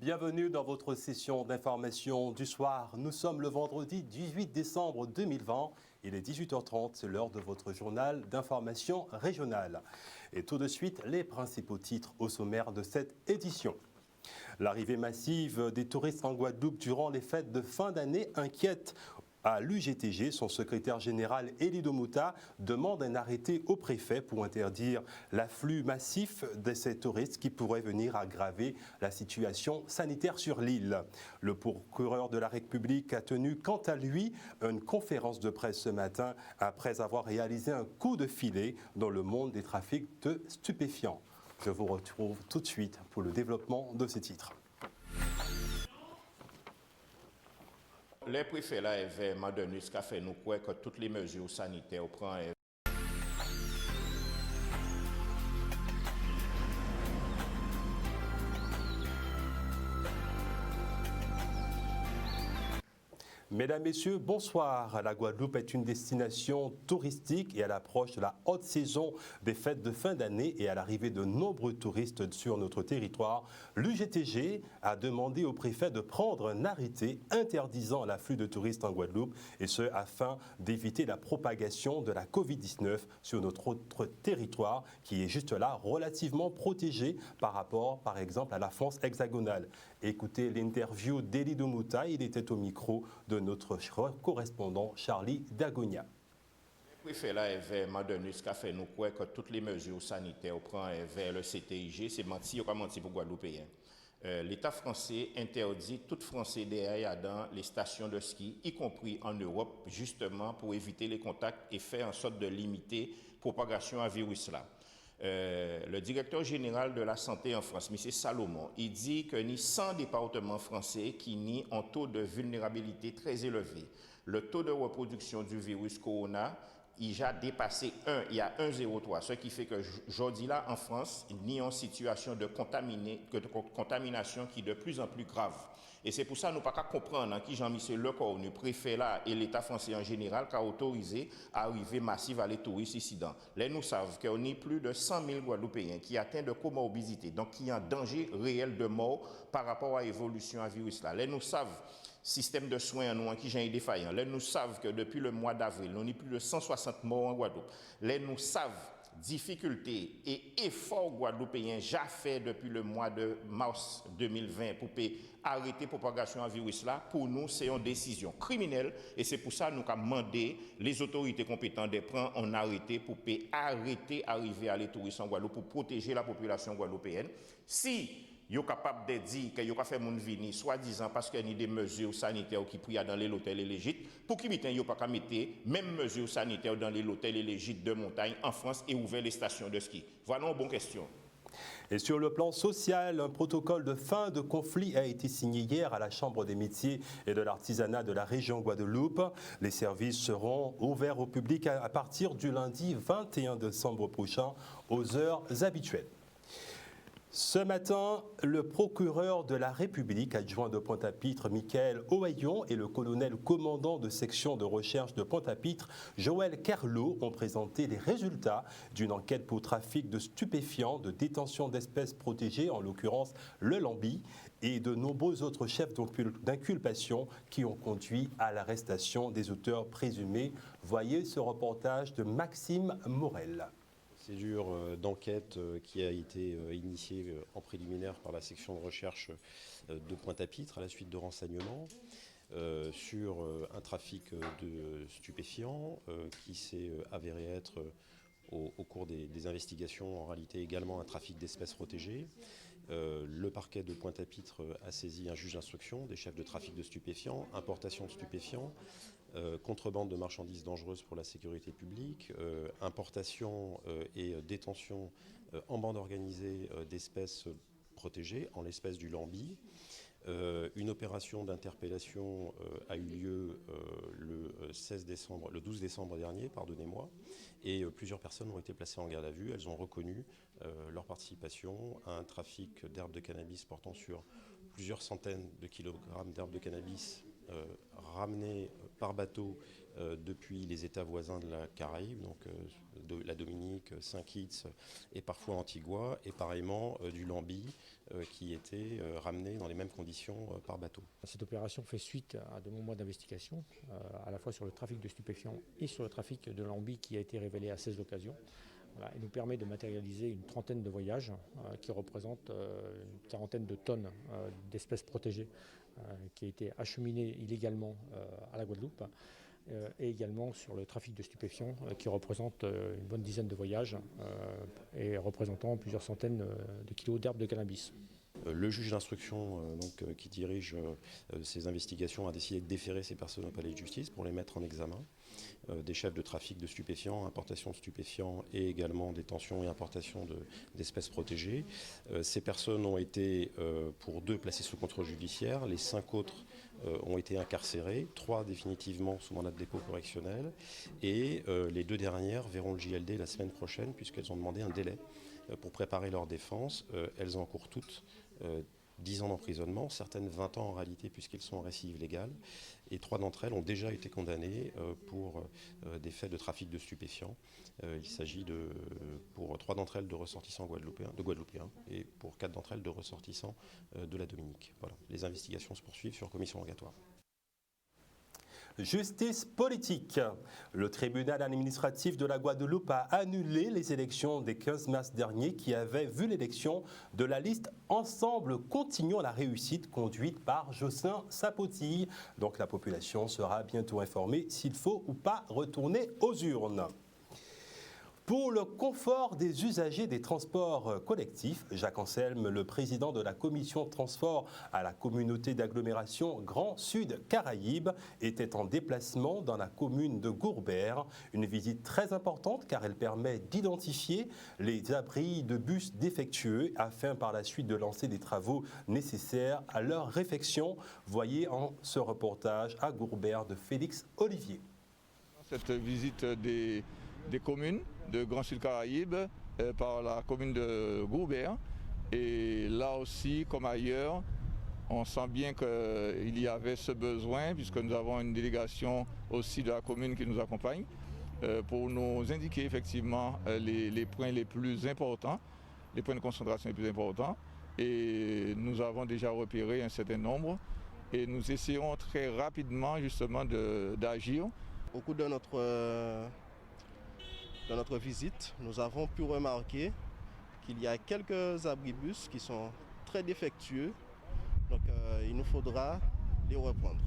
Bienvenue dans votre session d'information du soir. Nous sommes le vendredi 18 décembre 2020. Il est 18h30, c'est l'heure de votre journal d'information régionale. Et tout de suite, les principaux titres au sommaire de cette édition. L'arrivée massive des touristes en Guadeloupe durant les fêtes de fin d'année inquiète. À l'UGTG, son secrétaire général Elie Domouta demande un arrêté au préfet pour interdire l'afflux massif de ces touristes qui pourraient venir aggraver la situation sanitaire sur l'île. Le procureur de la République a tenu quant à lui une conférence de presse ce matin après avoir réalisé un coup de filet dans le monde des trafics de stupéfiants. Je vous retrouve tout de suite pour le développement de ces titres. Les préfets là avaient donné ce qu'a fait nous croire que toutes les mesures sanitaires prennent. Mesdames, Messieurs, bonsoir. La Guadeloupe est une destination touristique et à l'approche de la haute saison des fêtes de fin d'année et à l'arrivée de nombreux touristes sur notre territoire, l'UGTG a demandé au préfet de prendre un arrêté interdisant l'afflux de touristes en Guadeloupe et ce afin d'éviter la propagation de la Covid-19 sur notre territoire qui est juste là relativement protégé par rapport par exemple à la France hexagonale. Écoutez l'interview d'Elie Domouta, il était au micro de notre correspondant Charlie Dagonia. Le préfet là avait donné ce qu'a fait nous croire que toutes les mesures sanitaires prennent vers le CTIG, c'est menti, il n'y a pas menti pour Guadeloupéens. L'État français interdit tout Français derrière dans les stations de ski, y compris en Europe, justement pour éviter les contacts et faire en sorte de limiter la propagation à virus là. Le directeur général de la santé en France, M. Salomon, il dit que ni 100 départements français qui nient un taux de vulnérabilité très élevé. Le taux de reproduction du virus corona, il a dépassé 1, il y a 1,03, ce qui fait que aujourd'hui là en France, il y a une situation de contamination qui est de plus en plus grave. Et c'est pour ça que nous ne pouvons pas comprendre qui Jean-Michel Lecornu, le préfet là et l'État français en général, qui a autorisé l'arrivée massive à les touristes ici. Là, nous savons qu'on a plus de 100 000 Guadeloupéens qui atteignent de comorbidité, donc qui ont un danger réel de mort par rapport à l'évolution à virus là. Là, nous savons système de soins nous qui j'ai défaillant. Là, nous savons que depuis le mois d'avril, nous avons plus de 160 morts en Guadeloupe. Là, nous savons difficultés et efforts guadeloupéens déjà fait depuis le mois de mars 2020 pour arrêter la propagation du virus là. Pour nous, c'est une décision criminelle et c'est pour ça que nous avons demandé les autorités compétentes de prendre un arrêté pour arrêter d'arriver à les touristes en Guadeloupe pour protéger la population guadeloupéenne. Si yo capable de dire que yo ka fait moun vini soi-disant parce qu'il y a des mesures sanitaires qui prient dans les hôtels et les gîtes pour qui mitan yo pas ka mettre même mesures sanitaires dans les hôtels et les gîtes de montagne en France et ouvrir les stations de ski. Voilà une bonne question. Et sur le plan social, un protocole de fin de conflit a été signé hier à la Chambre des métiers et de l'artisanat de la région Guadeloupe. Les services seront ouverts au public à partir du lundi 21 décembre prochain aux heures habituelles. Ce matin, le procureur de la République, adjoint de Pointe-à-Pitre, Michael Ohayon, et le colonel commandant de section de recherche de Pointe-à-Pitre, Joël Kerlot, ont présenté les résultats d'une enquête pour trafic de stupéfiants, de détention d'espèces protégées, en l'occurrence le lambi, et de nombreux autres chefs d'inculpation qui ont conduit à l'arrestation des auteurs présumés. Voyez ce reportage de Maxime Morel. Procédure d'enquête qui a été initiée en préliminaire par la section de recherche de Pointe-à-Pitre à la suite de renseignements sur un trafic de stupéfiants qui s'est avéré être au cours des investigations en réalité également un trafic d'espèces protégées. Le parquet de Pointe-à-Pitre a saisi un juge d'instruction des chefs de trafic de stupéfiants, importation de stupéfiants, contrebande de marchandises dangereuses pour la sécurité publique, importation et détention en bande organisée d'espèces protégées, en l'espèce du lambi. Une opération d'interpellation a eu lieu le 12 décembre dernier, pardonnez-moi, et plusieurs personnes ont été placées en garde à vue. Elles ont reconnu leur participation à un trafic d'herbes de cannabis portant sur plusieurs centaines de kilogrammes d'herbes de cannabis ramenés par bateau depuis les États voisins de la Caraïbe, donc la Dominique, Saint-Kitts et parfois Antigua, et pareillement du lambi qui était ramené dans les mêmes conditions par bateau. Cette opération fait suite à de longs mois d'investigation, à la fois sur le trafic de stupéfiants et sur le trafic de lambi qui a été révélé à 16 occasions. Voilà, il nous permet de matérialiser une trentaine de voyages qui représentent une quarantaine de tonnes d'espèces protégées qui a été acheminées illégalement à la Guadeloupe. Et également sur le trafic de stupéfiants qui représente une bonne dizaine de voyages et représentant plusieurs centaines de kilos d'herbes de cannabis. Le juge d'instruction qui dirige ces investigations a décidé de déférer ces personnes au palais de justice pour les mettre en examen. Des chefs de trafic de stupéfiants, importation de stupéfiants et également détention et importation d'espèces protégées. Ces personnes ont été pour 2 placées sous contrôle judiciaire, les 5 autres ont été incarcérés, 3 définitivement sous mandat de dépôt correctionnel et les 2 dernières verront le JLD la semaine prochaine puisqu'elles ont demandé un délai pour préparer leur défense. Elles encourent toutes 10 ans d'emprisonnement, certaines 20 ans en réalité puisqu'elles sont en récidive légale et 3 d'entre elles ont déjà été condamnées pour des faits de trafic de stupéfiants. Il s'agit pour 3 d'entre elles de ressortissants guadeloupéens et pour 4 d'entre elles de ressortissants de la Dominique. Voilà. Les investigations se poursuivent sur commission rogatoire. Justice politique. Le tribunal administratif de la Guadeloupe a annulé les élections des 15 mars dernier qui avaient vu l'élection de la liste Ensemble Continuons la réussite conduite par Jocelyn Sapotille. Donc la population sera bientôt informée s'il faut ou pas retourner aux urnes. Pour le confort des usagers des transports collectifs, Jacques Anselme, le président de la commission transport à la communauté d'agglomération Grand Sud Caraïbes, était en déplacement dans la commune de Gourbert. Une visite très importante car elle permet d'identifier les abris de bus défectueux afin par la suite de lancer des travaux nécessaires à leur réfection. Voyez en ce reportage à Gourbert de Félix Olivier. Cette visite des communes de Grand Sud Caraïbes par la commune de Gourbert. Et là aussi, comme ailleurs, on sent bien qu'il y avait ce besoin, puisque nous avons une délégation aussi de la commune qui nous accompagne, pour nous indiquer effectivement les points les plus importants, les points de concentration les plus importants. Et nous avons déjà repéré un certain nombre et nous essayons très rapidement justement d'agir. Au cours de notre visite, nous avons pu remarquer qu'il y a quelques abribus qui sont très défectueux, donc il nous faudra les reprendre.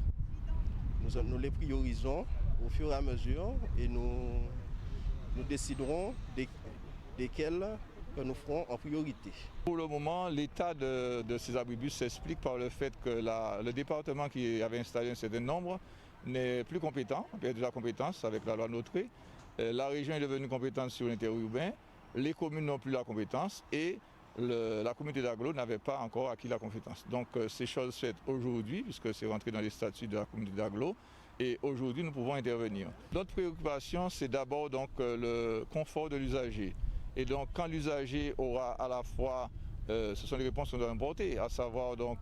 Nous les priorisons au fur et à mesure et nous déciderons desquels que nous ferons en priorité. Pour le moment, l'état de ces abribus s'explique par le fait que le département qui avait installé un certain nombre n'est plus compétent, il perd de la compétence avec la loi Notré. La région est devenue compétente sur l'interurbain, les communes n'ont plus la compétence et la communauté d'agglo n'avait pas encore acquis la compétence. Donc ces choses faites aujourd'hui, puisque c'est rentré dans les statuts de la communauté d'agglo, et aujourd'hui nous pouvons intervenir. Notre préoccupation, c'est d'abord donc le confort de l'usager. Et donc quand l'usager aura à la fois, ce sont les réponses qu'on doit apporter, à savoir donc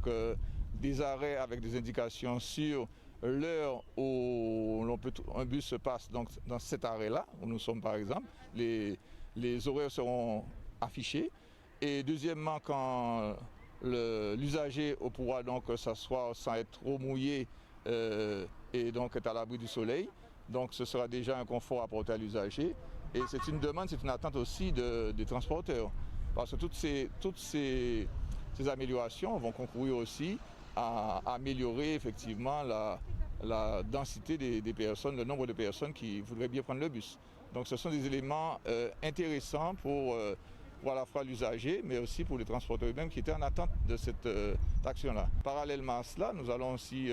des arrêts avec des indications sur l'heure où un bus se passe donc, dans cet arrêt-là, où nous sommes par exemple, les horaires seront affichés. Et deuxièmement, quand l'usager pourra donc s'asseoir sans être trop mouillé et donc être à l'abri du soleil, donc ce sera déjà un confort apporté à l'usager. Et c'est une demande, c'est une attente aussi des transporteurs. Parce que toutes ces améliorations vont concourir aussi à améliorer effectivement la densité des personnes, le nombre de personnes qui voudraient bien prendre le bus. Donc ce sont des éléments intéressants pour à la fois l'usager, mais aussi pour les transporteurs eux-mêmes qui étaient en attente de cette action-là. Parallèlement à cela, nous allons aussi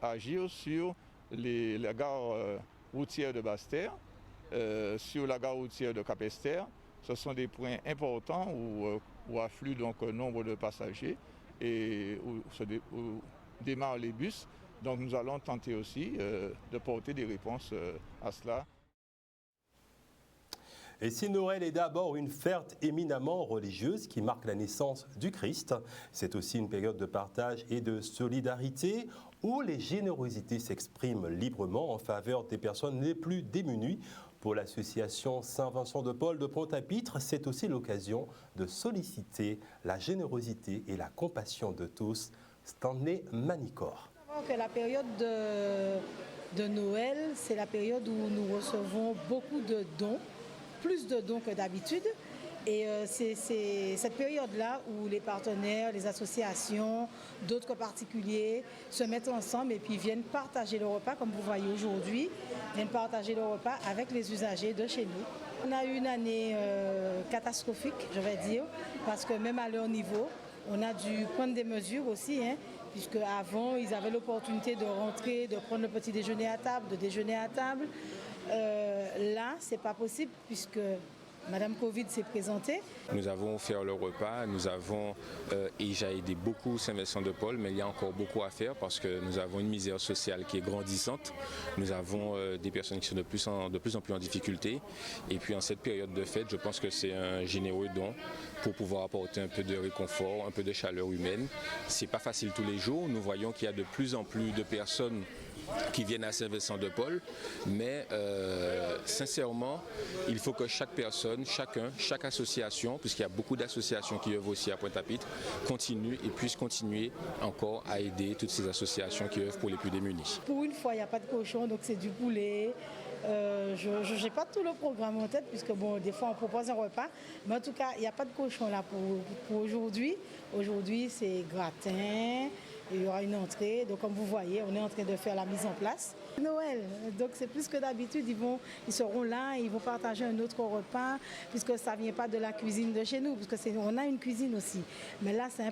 agir sur la gare routière de Basse-Terre, sur la gare routière de Cap-Esther. Ce sont des points importants où affluent donc nombre de passagers et où démarrent les bus. Donc nous allons tenter aussi de porter des réponses à cela. Et si Noël est d'abord une fête éminemment religieuse qui marque la naissance du Christ, c'est aussi une période de partage et de solidarité. où les générosités s'expriment librement en faveur des personnes les plus démunies. Pour l'association Saint-Vincent-de-Paul de Pointe-à-Pitre, c'est aussi l'occasion de solliciter la générosité et la compassion de tous. Stanley Manicor. Que la période de Noël, c'est la période où nous recevons beaucoup de dons, plus de dons que d'habitude. Et c'est cette période-là où les partenaires, les associations, d'autres particuliers se mettent ensemble et puis viennent partager le repas, comme vous voyez aujourd'hui, viennent partager le repas avec les usagers de chez nous. On a eu une année catastrophique, je vais dire, parce que même à leur niveau, on a dû prendre des mesures aussi, puisque avant ils avaient l'opportunité de rentrer, de prendre le petit déjeuner à table, de déjeuner à table. Là, c'est pas possible puisque Madame Covid s'est présentée. Nous avons offert le repas, nous avons déjà aidé beaucoup Saint-Vincent-de-Paul, mais il y a encore beaucoup à faire parce que nous avons une misère sociale qui est grandissante. Nous avons des personnes qui sont de plus en plus en difficulté. Et puis en cette période de fête, je pense que c'est un généreux don pour pouvoir apporter un peu de réconfort, un peu de chaleur humaine. C'est pas facile tous les jours. Nous voyons qu'il y a de plus en plus de personnes qui viennent à Saint-Vincent-de-Paul, mais sincèrement, il faut que chaque personne, chaque association, puisqu'il y a beaucoup d'associations qui œuvrent aussi à Pointe-à-Pitre, continue et puisse continuer encore à aider toutes ces associations qui œuvrent pour les plus démunis. Pour une fois, il n'y a pas de cochon, donc c'est du poulet. Je n'ai pas tout le programme en tête, puisque bon, des fois on propose un repas, mais en tout cas, il n'y a pas de cochon là pour aujourd'hui. Aujourd'hui, c'est gratin. Il y aura une entrée, donc comme vous voyez, on est en train de faire la mise en place. Noël, donc c'est plus que d'habitude, ils seront là, ils vont partager un autre repas, puisque ça ne vient pas de la cuisine de chez nous, on a une cuisine aussi. Mais là, c'est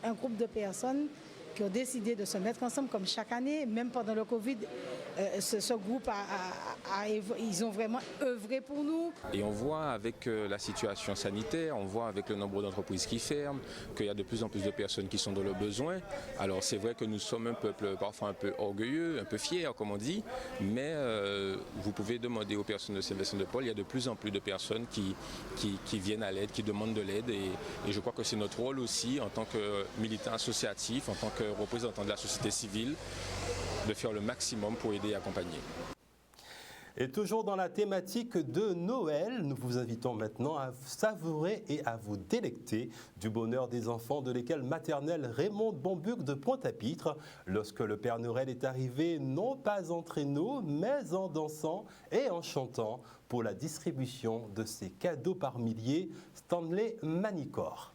un groupe de personnes qui ont décidé de se mettre ensemble comme chaque année, même pendant le Covid, ce groupe ils ont vraiment œuvré pour nous. Et on voit avec la situation sanitaire, on voit avec le nombre d'entreprises qui ferment, qu'il y a de plus en plus de personnes qui sont dans le besoin. Alors c'est vrai que nous sommes un peuple parfois un peu orgueilleux, un peu fier comme on dit, mais vous pouvez demander aux personnes de Saint-Vincent-de-Paul, il y a de plus en plus de personnes qui viennent à l'aide, qui demandent de l'aide et je crois que c'est notre rôle aussi en tant que militant associatif, en tant que représentants de la société civile, de faire le maximum pour aider et accompagner. Et toujours dans la thématique de Noël, nous vous invitons maintenant à savourer et à vous délecter du bonheur des enfants de l'école maternelle Raymond Bombuc de Pointe-à-Pitre, lorsque le Père Noël est arrivé non pas en traîneau, mais en dansant et en chantant pour la distribution de ses cadeaux par milliers. Stanley Manicor.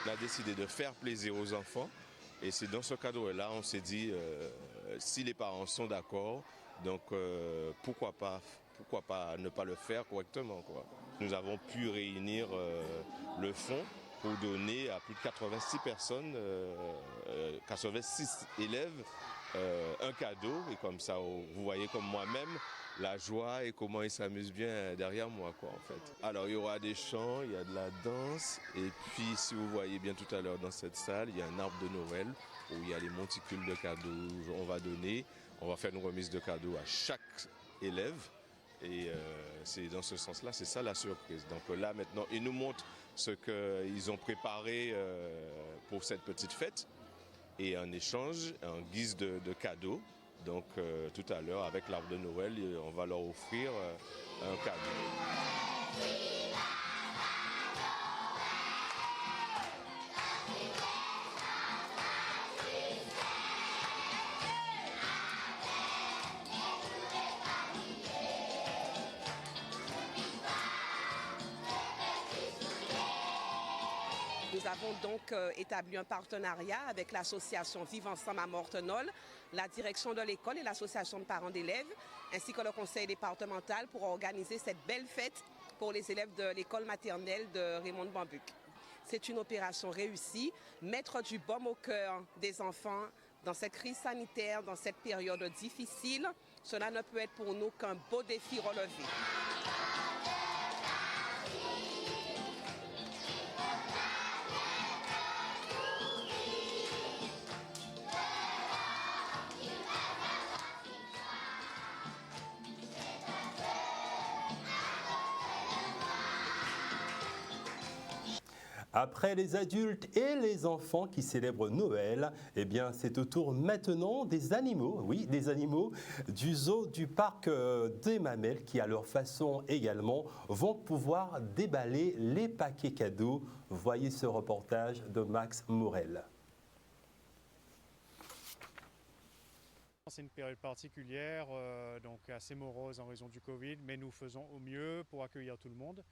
On a décidé de faire plaisir aux enfants et c'est dans ce cadre-là on s'est dit si les parents sont d'accord, donc pourquoi pas ne pas le faire correctement, quoi. Nous avons pu réunir le fonds pour donner à plus de 86 personnes, 86 élèves un cadeau et comme ça vous voyez comme moi-même la joie et comment ils s'amusent bien derrière moi, quoi, en fait. Alors il y aura des chants, il y a de la danse et puis si vous voyez bien tout à l'heure dans cette salle, il y a un arbre de Noël où il y a les monticules de cadeaux. On va faire une remise de cadeaux à chaque élève et c'est dans ce sens-là, c'est ça la surprise. Donc là maintenant, ils nous montrent ce qu'ils ont préparé pour cette petite fête et en échange, en guise de cadeau. Donc tout à l'heure, avec l'arbre de Noël, on va leur offrir un cadeau. Nous avons donc établi un partenariat avec l'association Vivre Ensemble à Mortenol, la direction de l'école et l'association de parents d'élèves, ainsi que le conseil départemental pour organiser cette belle fête pour les élèves de l'école maternelle de Raymond Bombuc. C'est une opération réussie, mettre du baume au cœur des enfants dans cette crise sanitaire, dans cette période difficile. Cela ne peut être pour nous qu'un beau défi relevé. Après les adultes et les enfants qui célèbrent Noël, eh bien c'est au tour maintenant des animaux, oui, des animaux du zoo du parc des Mamelles qui, à leur façon également, vont pouvoir déballer les paquets cadeaux. Voyez ce reportage de Max Morel. C'est une période particulière, donc assez morose en raison du Covid, mais nous faisons au mieux pour accueillir tout le monde.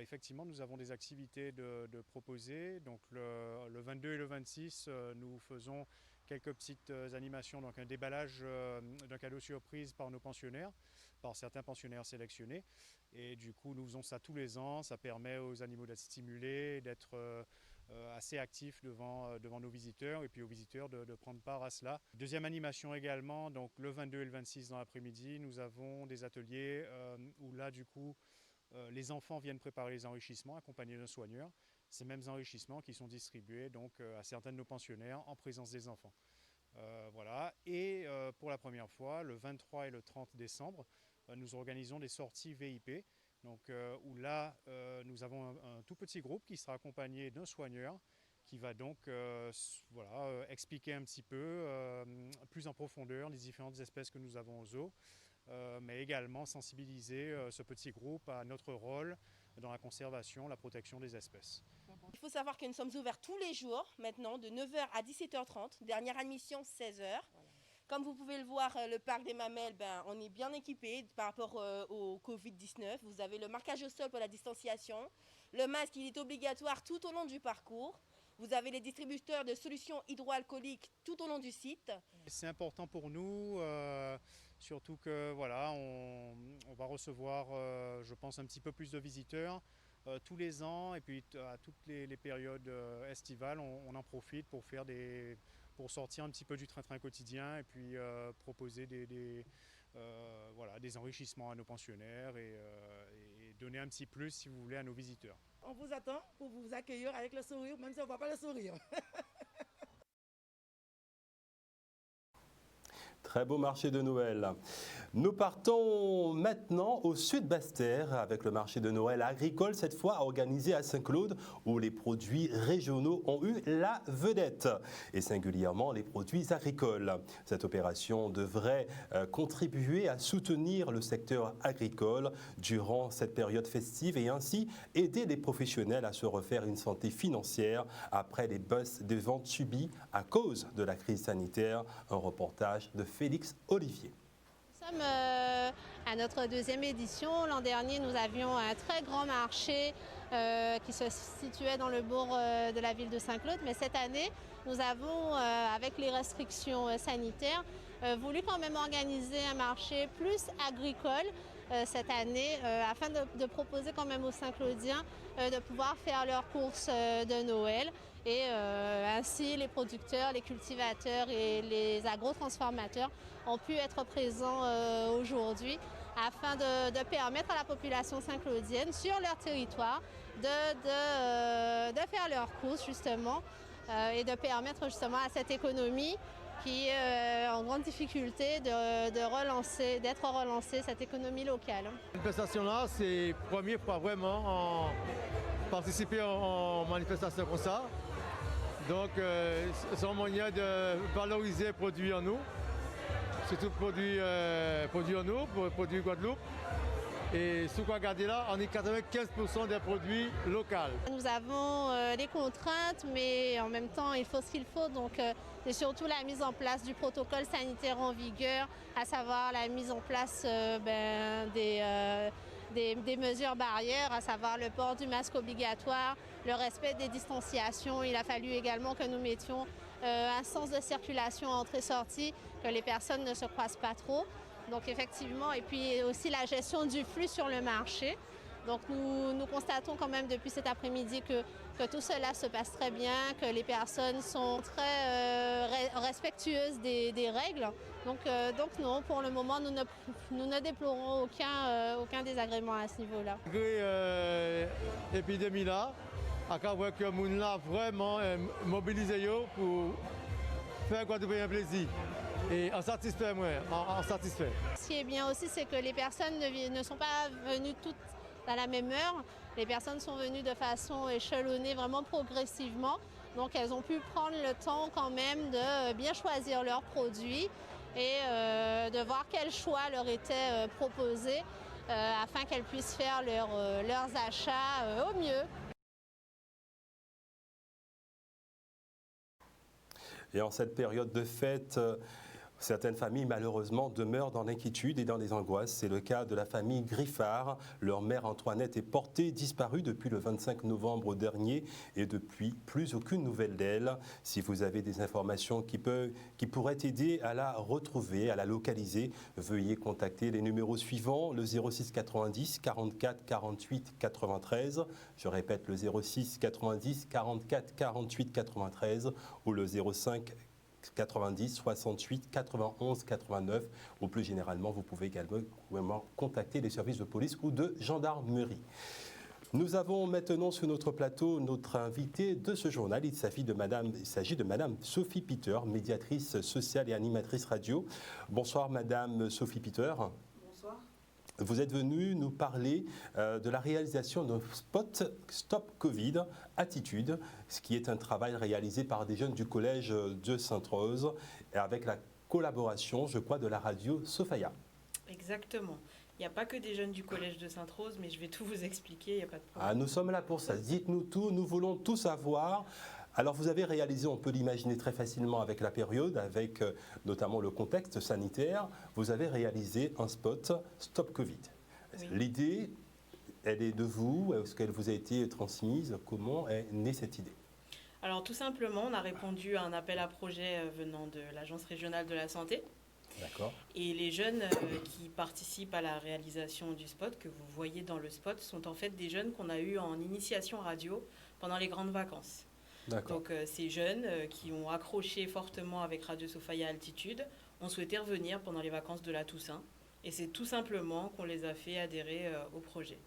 Effectivement, nous avons des activités de proposer. Donc le 22 et le 26, nous faisons quelques petites animations, donc un déballage d'un cadeau surprise par nos pensionnaires, par certains pensionnaires sélectionnés. Et du coup, nous faisons ça tous les ans. Ça permet aux animaux d'être stimulés, d'être assez actifs devant nos visiteurs et puis aux visiteurs de prendre part à cela. Deuxième animation également, donc le 22 et le 26 dans l'après-midi, nous avons des ateliers où là, du coup, les enfants viennent préparer les enrichissements accompagnés d'un soigneur. Ces mêmes enrichissements qui sont distribués donc à certains de nos pensionnaires en présence des enfants. Voilà. Et pour la première fois, le 23 et le 30 décembre, nous organisons des sorties VIP. Donc, où là, nous avons un tout petit groupe qui sera accompagné d'un soigneur qui va donc expliquer un petit peu plus en profondeur les différentes espèces que nous avons au zoo, mais également sensibiliser ce petit groupe à notre rôle dans la conservation, la protection des espèces. Il faut savoir que nous sommes ouverts tous les jours maintenant de 9h à 17h30, dernière admission 16h. Voilà. Comme vous pouvez le voir, le parc des Mamelles, on est bien équipé par rapport au Covid-19. Vous avez le marquage au sol pour la distanciation. Le masque, il est obligatoire tout au long du parcours. Vous avez les distributeurs de solutions hydroalcooliques tout au long du site. C'est important pour nous, surtout que voilà, on va recevoir, je pense, un petit peu plus de visiteurs tous les ans. Et puis à toutes les périodes estivales, on en profite pour faire pour sortir un petit peu du train-train quotidien et puis proposer des enrichissements à nos pensionnaires et donner un petit plus, si vous voulez, à nos visiteurs. On vous attend pour vous accueillir avec le sourire, même si on ne voit pas le sourire. Très beau marché de Noël. Nous partons maintenant au sud Basse-Terre avec le marché de Noël agricole, cette fois organisé à Saint-Claude, où les produits régionaux ont eu la vedette, et singulièrement les produits agricoles. Cette opération devrait contribuer à soutenir le secteur agricole durant cette période festive et ainsi aider les professionnels à se refaire une santé financière après les baisses de ventes subies à cause de la crise sanitaire. Un reportage de Félix Olivier. Nous sommes à notre deuxième édition. L'an dernier, nous avions un très grand marché qui se situait dans le bourg de la ville de Saint-Claude. Mais cette année, nous avons, avec les restrictions sanitaires, voulu quand même organiser un marché plus agricole cette année afin de proposer quand même aux Saint-Claudiens de pouvoir faire leurs courses de Noël. Et ainsi, les producteurs, les cultivateurs et les agrotransformateurs ont pu être présents aujourd'hui afin de permettre à la population saint-claudienne sur leur territoire de faire leurs courses justement et de permettre justement à cette économie qui est en grande difficulté d'être relancée, cette économie locale. Cette manifestation-là, c'est la première fois vraiment participer en manifestation comme ça. Donc, c'est un moyen de valoriser les produits en nous, surtout produits en nous, produits Guadeloupe. Et ce qu'on regarde là, on est 95% des produits locaux. Nous avons des contraintes, mais en même temps, il faut ce qu'il faut. Donc, c'est surtout la mise en place du protocole sanitaire en vigueur, à savoir la mise en place des mesures barrières, à savoir le port du masque obligatoire, le respect des distanciations. Il a fallu également que nous mettions un sens de circulation entrée-sortie, que les personnes ne se croisent pas trop. Donc effectivement, et puis aussi la gestion du flux sur le marché. Donc nous constatons quand même depuis cet après-midi que tout cela se passe très bien, que les personnes sont très respectueuses des règles. Donc non, pour le moment, nous ne déplorons aucun désagrément à ce niveau-là. Malgré l'épidémie là, à voir que nous là vraiment mobilisé pour faire Guadeloupe un plaisir. Et en satisfait, moi, en satisfait. Ce qui est bien aussi, c'est que les personnes ne sont pas venues toutes dans la même heure. Les personnes sont venues de façon échelonnée, vraiment progressivement. Donc elles ont pu prendre le temps quand même de bien choisir leurs produits et de voir quel choix leur était proposé afin qu'elles puissent faire leurs achats au mieux. Et en cette période de fête, certaines familles, malheureusement, demeurent dans l'inquiétude et dans les angoisses. C'est le cas de la famille Griffard. Leur mère Antoinette est portée disparue depuis le 25 novembre dernier et depuis, plus aucune nouvelle d'elle. Si vous avez des informations qui pourraient aider à la retrouver, à la localiser, veuillez contacter les numéros suivants, le 06 90 44 48 93. Je répète, le 06 90 44 48 93 ou le 05 90 68 91 89 ou plus généralement vous pouvez également contacter les services de police ou de gendarmerie. Nous avons maintenant sur notre plateau notre invitée de ce journal. Il s'agit de Madame Sophie Peter, médiatrice sociale et animatrice radio. Bonsoir Madame Sophie Peter. Bonsoir. Vous êtes venue nous parler de la réalisation d'un spot Stop Covid Attitude, ce qui est un travail réalisé par des jeunes du collège de Sainte-Rose et avec la collaboration, je crois, de la radio Sophia. Exactement. Il n'y a pas que des jeunes du collège de Sainte-Rose, mais je vais tout vous expliquer, il n'y a pas de problème. Ah, nous sommes là pour ça. Dites-nous tout, nous voulons tout savoir. Alors vous avez réalisé, on peut l'imaginer très facilement avec la période, avec notamment le contexte sanitaire, vous avez réalisé un spot Stop Covid. Oui. L'idée, elle est de vous, est-ce qu'elle vous a été transmise? Comment est née cette idée? Alors tout simplement, on a répondu à un appel à projet venant de l'Agence régionale de la santé. D'accord. Et les jeunes qui participent à la réalisation du spot, que vous voyez dans le spot, sont en fait des jeunes qu'on a eus en initiation radio pendant les grandes vacances. Donc ces jeunes qui ont accroché fortement avec Radio Sophia Altitude ont souhaité revenir pendant les vacances de la Toussaint. Et c'est tout simplement qu'on les a fait adhérer au projet.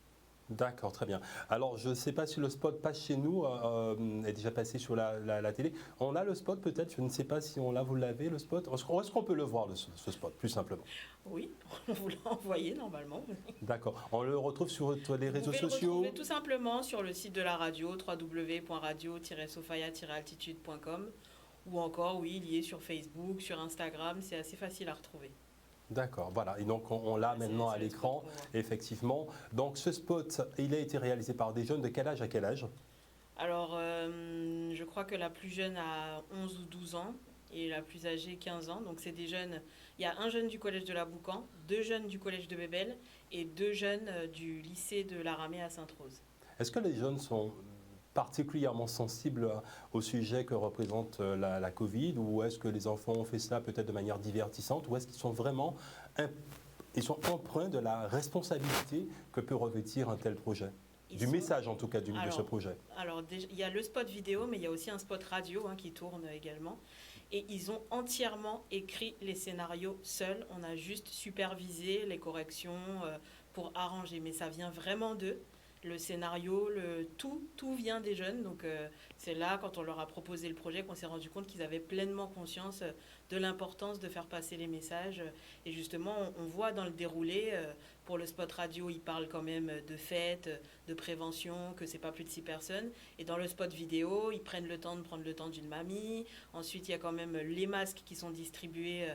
D'accord, très bien. Alors, je ne sais pas si le spot passe chez nous, est déjà passé sur la télé. On a le spot peut-être, je ne sais pas si on l'a, vous l'avez le spot. Est-ce qu'on peut le voir, ce spot, plus simplement? Oui, on vous l'a envoyé normalement. D'accord. On le retrouve sur les réseaux sociaux? Vous pouvez le retrouver tout simplement sur le site de la radio, www.radio-sophia-altitude.com ou encore, oui, il y est sur Facebook, sur Instagram, c'est assez facile à retrouver. D'accord, voilà. Et donc, on l'a maintenant à l'écran, effectivement. Donc, ce spot, il a été réalisé par des jeunes de quel âge à quel âge? Alors, je crois que la plus jeune a 11 ou 12 ans et la plus âgée 15 ans. Donc, c'est des jeunes. Il y a un jeune du collège de la Boucan, 2 jeunes du collège de Bébel et 2 jeunes du lycée de la Ramée à Sainte-Rose. Est-ce que les jeunes sont particulièrement sensibles au sujet que représente la Covid, ou est-ce que les enfants ont fait ça peut-être de manière divertissante, ou est-ce qu'ils sont vraiment empreints de la responsabilité que peut revêtir un tel projet, message en tout cas de ce projet? Alors déjà, il y a le spot vidéo, mais il y a aussi un spot radio qui tourne également. Et ils ont entièrement écrit les scénarios seuls. On a juste supervisé les corrections pour arranger, mais ça vient vraiment d'eux. Le scénario, tout vient des jeunes. Donc c'est là, quand on leur a proposé le projet, qu'on s'est rendu compte qu'ils avaient pleinement conscience de l'importance de faire passer les messages. Et justement, on voit dans le déroulé, pour le spot radio, ils parlent quand même de fêtes, de prévention, que c'est pas plus de 6 personnes. Et dans le spot vidéo, ils prennent le temps de prendre le temps d'une mamie. Ensuite, il y a quand même les masques qui sont distribués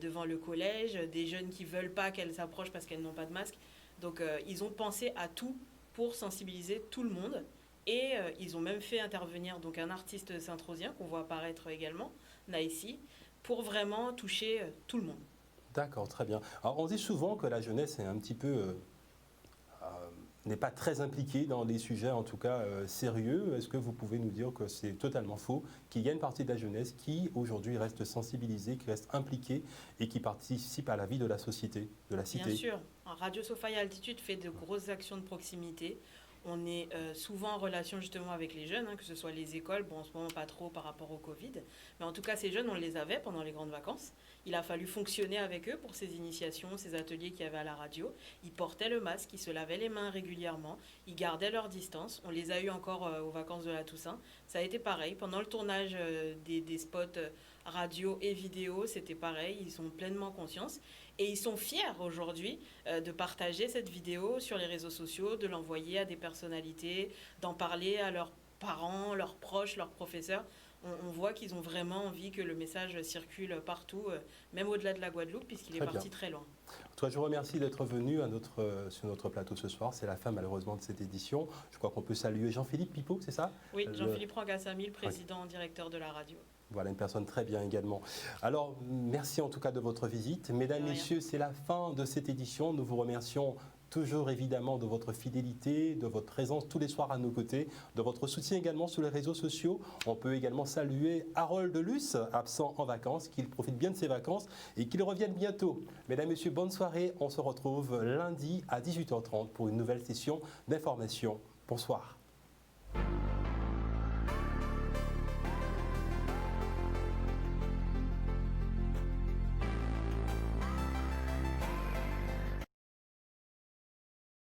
devant le collège, des jeunes qui veulent pas qu'elles s'approchent parce qu'elles n'ont pas de masque. Donc ils ont pensé à tout pour sensibiliser tout le monde. Et ils ont même fait intervenir donc un artiste saint-rosien qu'on voit apparaître également, Naïsi, pour vraiment toucher tout le monde. D'accord, très bien. Alors on dit souvent que la jeunesse est un petit peu n'est pas très impliquée dans les sujets en tout cas sérieux. Est-ce que vous pouvez nous dire que c'est totalement faux, qu'il y a une partie de la jeunesse qui aujourd'hui reste sensibilisée, qui reste impliquée et qui participe à la vie de la société, de la cité? Bien sûr. Radio Sophia Altitude fait de grosses actions de proximité. On est souvent en relation justement avec les jeunes, que ce soit les écoles, bon en ce moment pas trop par rapport au Covid, mais en tout cas ces jeunes on les avait pendant les grandes vacances. Il a fallu fonctionner avec eux pour ces initiations, ces ateliers qu'il y avait à la radio. Ils portaient le masque, ils se lavaient les mains régulièrement, ils gardaient leur distance. On les a eus encore aux vacances de la Toussaint. Ça a été pareil, pendant le tournage des spots radio et vidéo, c'était pareil, ils ont pleinement conscience et ils sont fiers aujourd'hui de partager cette vidéo sur les réseaux sociaux, de l'envoyer à des personnalités, d'en parler à leurs parents, leurs proches, leurs professeurs. On voit qu'ils ont vraiment envie que le message circule partout, même au-delà de la Guadeloupe, puisqu'il est parti très loin. Toi, je vous remercie d'être venu sur notre plateau ce soir. C'est la fin, malheureusement, de cette édition. Je crois qu'on peut saluer Jean-Philippe Pipeau, c'est ça? Oui, Jean-Philippe Rangassami, le président directeur de la radio. Voilà, une personne très bien également. Alors, merci en tout cas de votre visite. Mesdames, Messieurs, c'est la fin de cette édition. Nous vous remercions toujours évidemment de votre fidélité, de votre présence tous les soirs à nos côtés, de votre soutien également sur les réseaux sociaux. On peut également saluer Harold Luce, absent en vacances, qu'il profite bien de ses vacances et qu'il revienne bientôt. Mesdames, Messieurs, bonne soirée. On se retrouve lundi à 18h30 pour une nouvelle session d'information. Bonsoir.